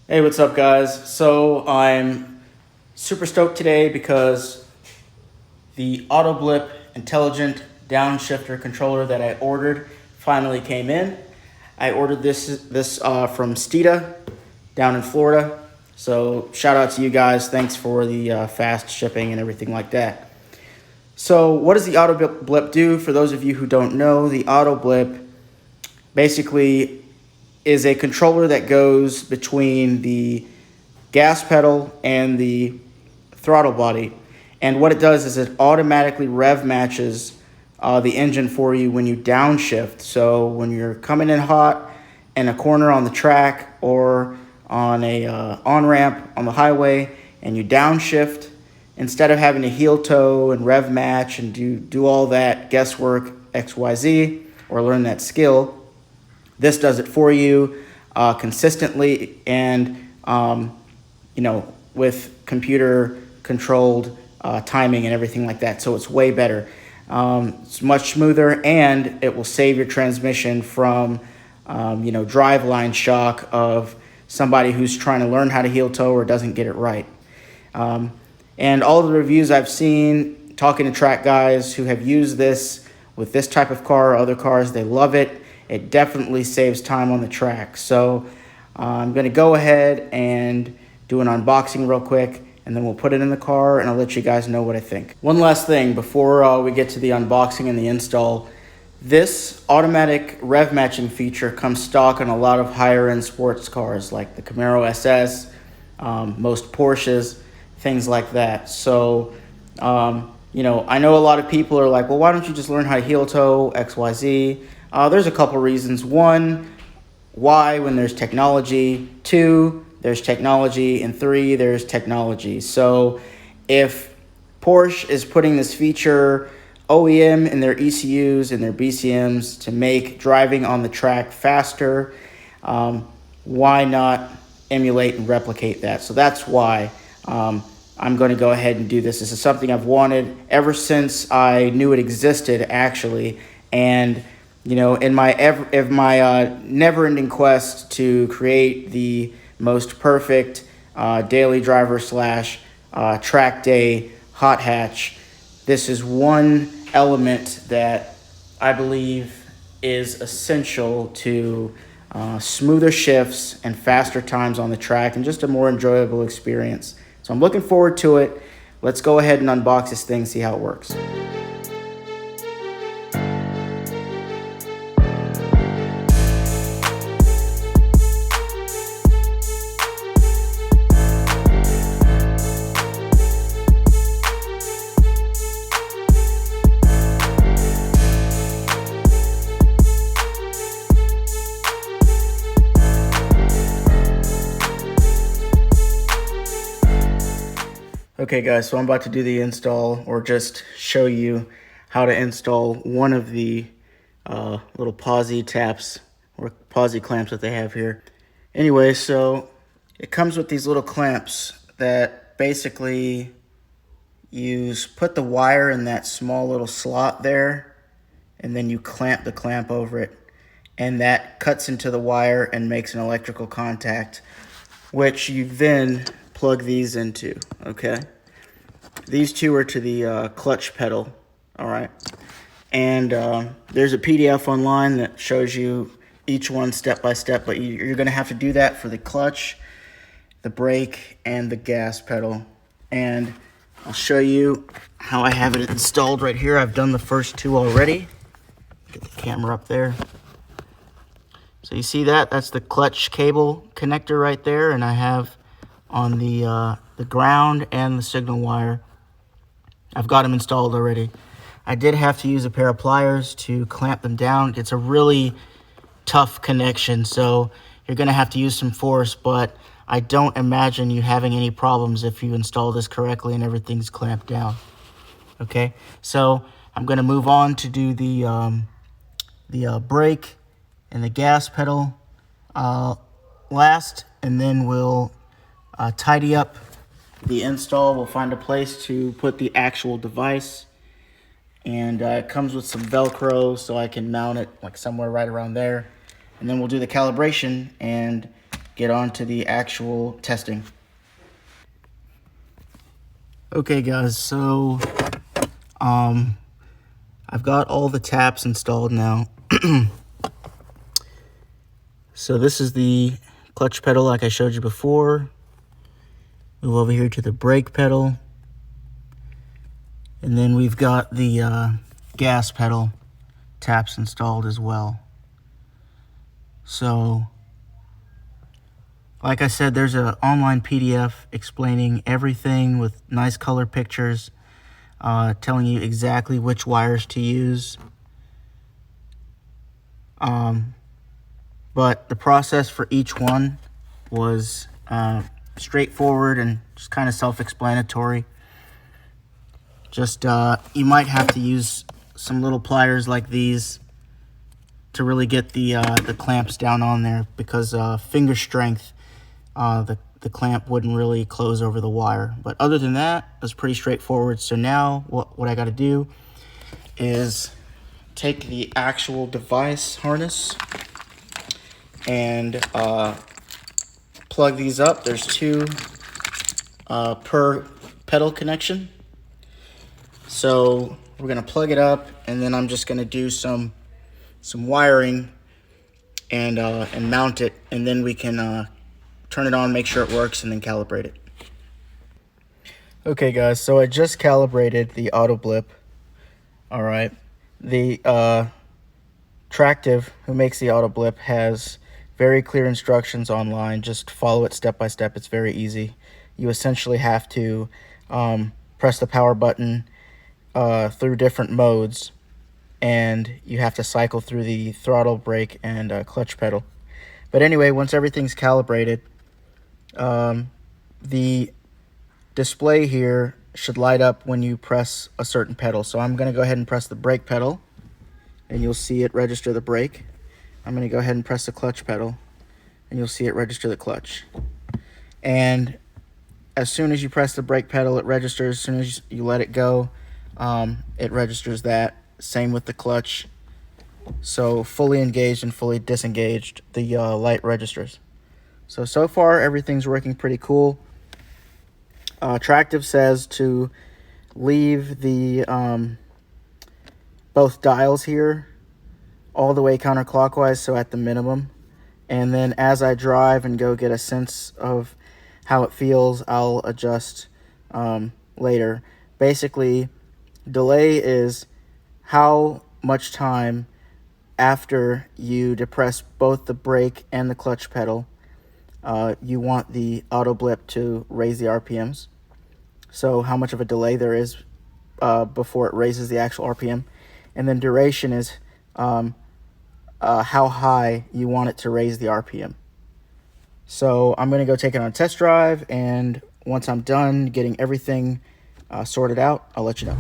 Hey, what's up, guys? So I'm super stoked today because the Auto-Blip intelligent downshifter controller that I ordered finally came in. I ordered this from Stita down in Florida. So shout out to you guys. Thanks for the fast shipping and everything like that. So what does the Auto-Blip do? For those of you who don't know, the Auto-Blip basically is a controller that goes between the gas pedal and the throttle body. And what it does is it automatically rev matches the engine for you when you downshift. So when you're coming in hot in a corner on the track or on a on-ramp on the highway and you downshift, instead of having to heel toe and rev match and do all that guesswork XYZ or learn that skill, this does it for you consistently and with computer controlled timing and everything like that. So it's way better. It's much smoother, and it will save your transmission from driveline shock of somebody who's trying to learn how to heel toe or doesn't get it right. And all the reviews I've seen, talking to track guys who have used this with this type of car or other cars, they love it. It definitely saves time on the track. So I'm going to go ahead and do an unboxing real quick, and then we'll put it in the car and I'll let you guys know what I think. One last thing before we get to the unboxing and the install. This automatic rev matching feature comes stock on a lot of higher end sports cars like the Camaro SS, most Porsches, things like that. So I know a lot of people are like, well, why don't you just learn how to heel toe XYZ? There's a couple reasons. One, why when there's technology? Two, there's technology. And three, there's technology. So if Porsche is putting this feature OEM in their ECUs and their BCMs to make driving on the track faster, why not emulate and replicate that? So that's why I'm going to go ahead and do this. This is something I've wanted ever since I knew it existed, actually. And in my never-ending quest to create the most perfect daily driver / track day hot hatch, this is one element that I believe is essential to smoother shifts and faster times on the track and just a more enjoyable experience. So I'm looking forward to it. Let's go ahead and unbox this thing, see how it works. Okay guys, so I'm about to do the install, or just show you how to install one of the little posi taps or posi clamps that they have here. Anyway, so it comes with these little clamps that basically put the wire in that small little slot there, and then you clamp the clamp over it, and that cuts into the wire and makes an electrical contact, which you then plug these into, okay? These two are to the clutch pedal, all right? And there's a PDF online that shows you each one step by step, but you're gonna have to do that for the clutch, the brake, and the gas pedal. And I'll show you how I have it installed right here. I've done the first two already. Get the camera up there. So you see that? That's the clutch cable connector right there, and I have on the ground and the signal wire. I've got them installed already. I did have to use a pair of pliers to clamp them down. It's a really tough connection, so you're gonna have to use some force, but I don't imagine you having any problems if you install this correctly and everything's clamped down. Okay, so I'm gonna move on to do the brake and the gas pedal last, and then we'll tidy up the install. We'll find a place to put the actual device, and it comes with some Velcro so I can mount it like somewhere right around there, and then we'll do the calibration and get on to the actual testing. Okay guys, so I've got all the taps installed now. So this is the clutch pedal like I showed you before. Move over here to the brake pedal. And then we've got the gas pedal taps installed as well. So, like I said, there's an online PDF explaining everything with nice color pictures, telling you exactly which wires to use. But the process for each one was straightforward and just kind of self-explanatory. Just you might have to use some little pliers like these to really get the clamps down on there, because finger strength, the clamp wouldn't really close over the wire. But other than that, it was pretty straightforward. So now what I got to do is take the actual device harness and plug these up. There's two per pedal connection. So we're gonna plug it up, and then I'm just gonna do some wiring and mount it, and then we can turn it on, make sure it works, and then calibrate it. Okay guys, so I just calibrated the Auto-Blip. All right, the Tractive, who makes the Auto-Blip, has very clear instructions online. Just follow it step by step. It's very easy. You essentially have to press the power button through different modes, and you have to cycle through the throttle, brake, and clutch pedal. But anyway, once everything's calibrated, the display here should light up when you press a certain pedal. So I'm going to go ahead and press the brake pedal, and you'll see it register the brake. I'm going to go ahead and press the clutch pedal, and you'll see it register the clutch. And as soon as you press the brake pedal, it registers. As soon as you let it go, it registers that. Same with the clutch. So fully engaged and fully disengaged, the light registers. So far everything's working pretty cool. Tractive says to leave the both dials here all the way counterclockwise, so at the minimum. And then as I drive and go get a sense of how it feels, I'll adjust later. Basically, delay is how much time after you depress both the brake and the clutch pedal you want the Auto-Blip to raise the RPMs. So how much of a delay there is before it raises the actual RPM. And then duration is how high you want it to raise the RPM. So I'm going to go take it on a test drive, and once I'm done getting everything sorted out, I'll let you know.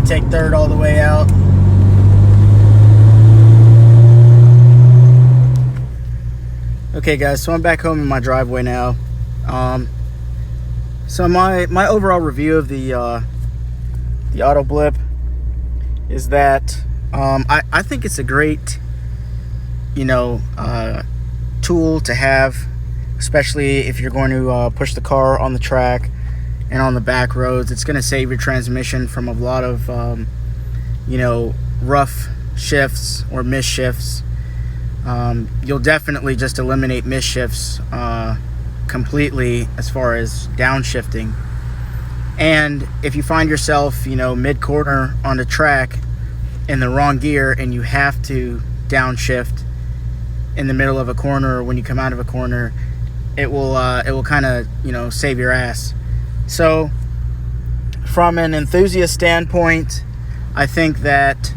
to take third all the way out. Okay guys, so I'm back home in my driveway now. So my overall review of the Auto-Blip is that I think it's a great, tool to have, especially if you're going to push the car on the track and on the back roads. It's going to save your transmission from a lot of rough shifts or miss shifts. You'll definitely just eliminate miss shifts completely as far as downshifting. And if you find yourself mid-corner on the track in the wrong gear and you have to downshift in the middle of a corner, or when you come out of a corner, it will kind of save your ass. So from an enthusiast standpoint, I think that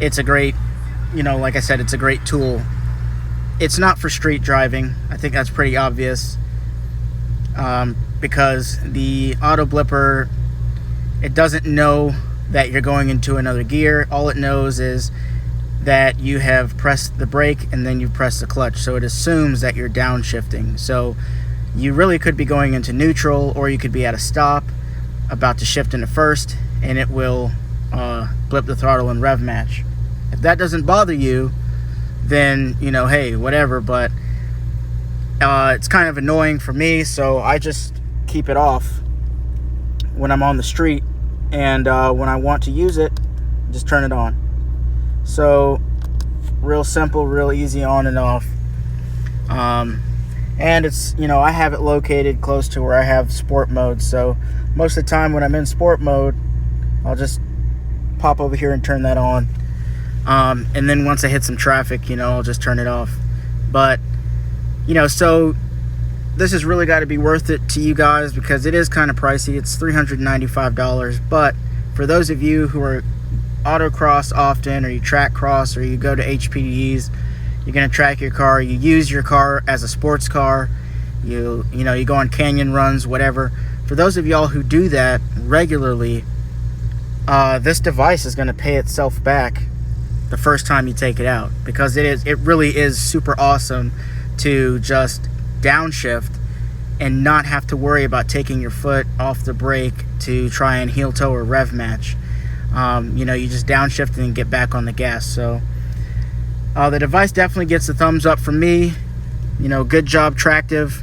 it's a great, like I said, it's a great tool. It's not for street driving. I think that's pretty obvious, because the Auto-Blipper, it doesn't know that you're going into another gear. All it knows is that you have pressed the brake and then you press the clutch. So it assumes that you're downshifting. So you really could be going into neutral, or you could be at a stop about to shift into first, and it will blip the throttle and rev match. If that doesn't bother you, then hey, whatever. But it's kind of annoying for me, so I just keep it off when I'm on the street, and when I want to use it, just turn it on. So real simple, real easy on and off. And it's I have it located close to where I have sport mode, so most of the time when I'm in sport mode, I'll just pop over here and turn that on. And then once I hit some traffic, I'll just turn it off. But, so this has really got to be worth it to you guys, because it is kind of pricey. It's $395. But for those of you who are autocross often, or you track cross, or you go to HPDs, you're going to track your car, you use your car as a sports car, you go on canyon runs, whatever. For those of y'all who do that regularly, this device is going to pay itself back the first time you take it out, because it really is super awesome to just downshift and not have to worry about taking your foot off the brake to try and heel toe or rev match. You just downshift and get back on the gas. So the device definitely gets a thumbs up from me. Good job, Tractive.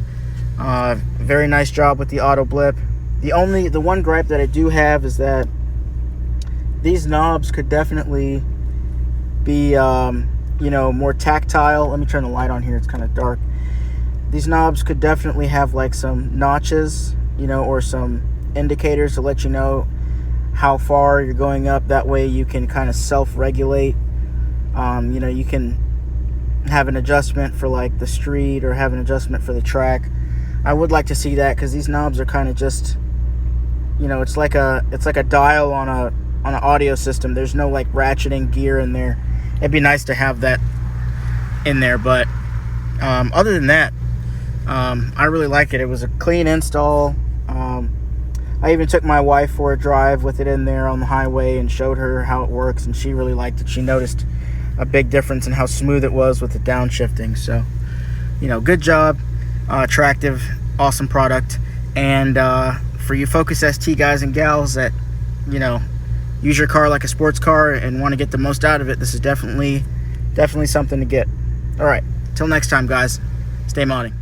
Very nice job with the Auto-Blip. The one gripe that I do have is that these knobs could definitely be more tactile. Let me turn the light on here, it's kind of dark. These knobs could definitely have like some notches, or some indicators to let you know how far you're going up. That way you can kind of self-regulate. You can have an adjustment for like the street, or have an adjustment for the track. I would like to see that, because these knobs are kind of just, it's like a dial on an audio system. There's no like ratcheting gear in there. It'd be nice to have that in there, but other than that, I really like it. It was a clean install. I even took my wife for a drive with it in there on the highway and showed her how it works, and she really liked it. She noticed a big difference in how smooth it was with the downshifting. So, good job, Tractive, awesome product. And for you Focus ST guys and gals that, use your car like a sports car and want to get the most out of it, this is definitely something to get. All right, till next time, guys, stay modding.